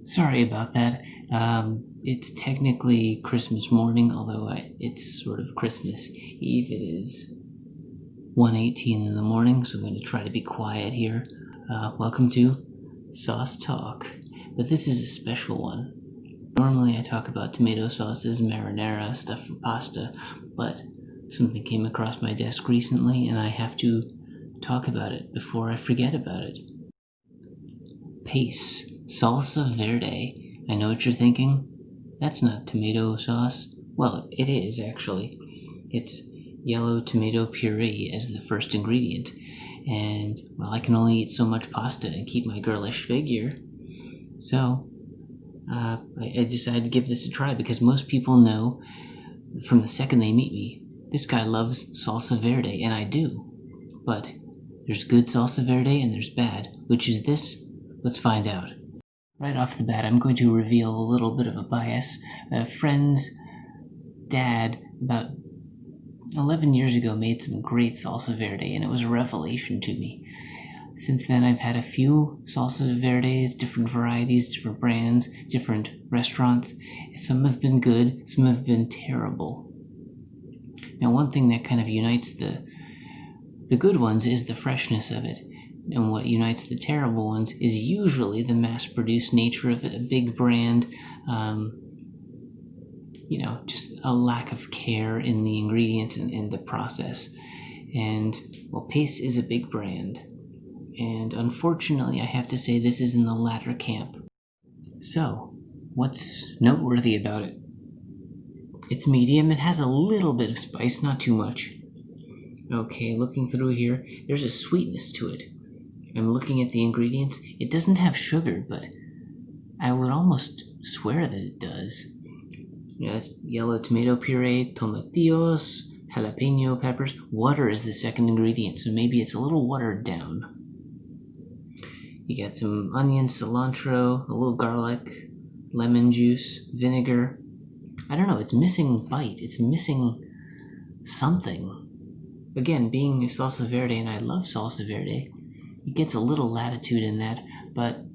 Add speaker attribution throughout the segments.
Speaker 1: Sorry about that. It's technically Christmas morning, although it's sort of Christmas Eve. It is 1:18 in the morning, so I'm going to try to be quiet here. Welcome to Sauce Talk, but this is a special one. Normally I talk about tomato sauces, marinara, stuff for pasta, but something came across my desk recently and I have to talk about it before I forget about it. Pace, Salsa Verde. I know what you're thinking. That's not tomato sauce. Well, it is actually. It's yellow tomato puree as the first ingredient. And, well, I can only eat so much pasta and keep my girlish figure. So, I decided to give this a try because most people know from the second they meet me, this guy loves Salsa Verde, and I do. But there's good Salsa Verde and there's bad. Which is this? Let's find out. Right off the bat, I'm going to reveal a little bit of a bias. A friend's dad, about 11 years ago, made some great salsa verde, and it was a revelation to me. Since then, I've had a few salsa verdes, different varieties, different brands, different restaurants. Some have been good, some have been terrible. Now, one thing that kind of unites the good ones is the freshness of it. And what unites the terrible ones is usually the mass-produced nature of it, a big brand, just a lack of care in the ingredients and in the process. And, well, Pace is a big brand. And unfortunately, I have to say this is in the latter camp. So, what's noteworthy about it? It's medium. It has a little bit of spice, not too much. Okay, looking through here, there's a sweetness to it. I'm looking at the ingredients. It doesn't have sugar, but I would almost swear that it does. It's yellow tomato puree, tomatillos, jalapeno peppers. Water is the second ingredient, so maybe it's a little watered down. You got some onion, cilantro, a little garlic, lemon juice, vinegar. I don't know, it's missing bite. It's missing something. Again, being salsa verde, and I love salsa verde, it gets a little latitude in that, but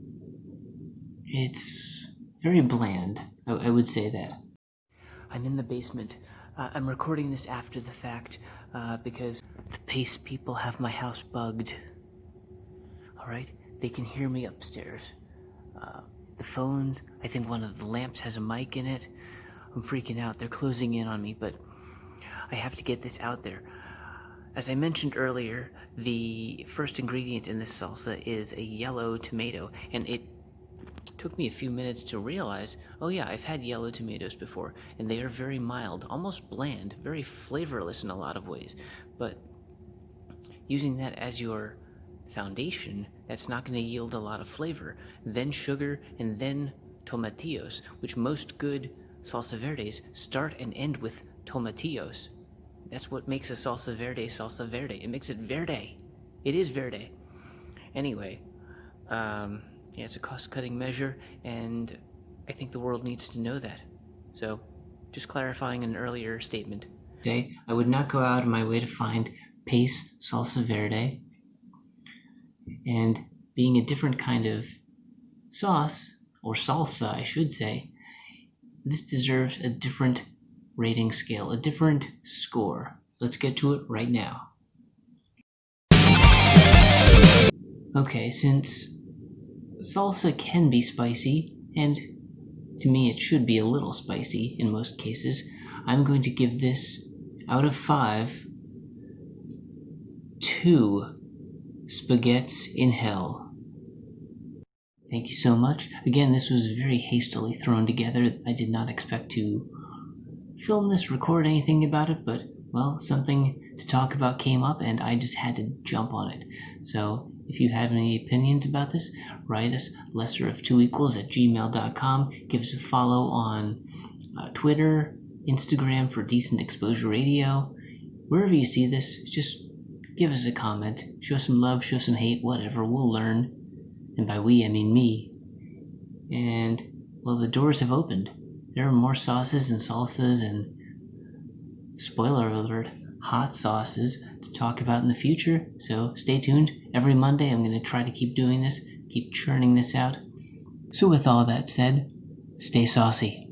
Speaker 1: it's very bland. I would say that. I'm in the basement. I'm recording this after the fact because the Pace people have my house bugged. Alright? They can hear me upstairs. The phones, I think one of the lamps has a mic in it. I'm freaking out. They're closing in on me, but I have to get this out there. As I mentioned earlier, the first ingredient in this salsa is a yellow tomato, and it took me a few minutes to realize, oh yeah, I've had yellow tomatoes before, and they are very mild, almost bland, very flavorless in a lot of ways. But using that as your foundation, that's not going to yield a lot of flavor. Then sugar, and then tomatillos, which most good salsa verdes start and end with tomatillos. That's what makes a salsa verde. It makes it verde. It is verde. Anyway, it's a cost-cutting measure, and I think the world needs to know that. So, just clarifying an earlier statement. I would not go out of my way to find Pace salsa verde, and being a different kind of sauce, or salsa, I should say, this deserves a different rating scale, a different score. Let's get to it right now. Okay, since salsa can be spicy, and to me it should be a little spicy in most cases, I'm going to give this, out of 5, 2 spaghettis in hell. Thank you so much. Again, this was very hastily thrown together. I did not expect to film this, record anything about it, but, well, something to talk about came up and I just had to jump on it. So if you have any opinions about this, write us LesserOfTwoEquals@gmail.com. Give us a follow on Twitter, Instagram for Decent Exposure Radio. Wherever you see this, just give us a comment. Show some love, show some hate, whatever. We'll learn. And by we, I mean me. And, well, the doors have opened. There are more sauces and salsas and, spoiler alert, hot sauces to talk about in the future. So stay tuned. Every Monday I'm going to try to keep doing this, keep churning this out. So with all that said, stay saucy.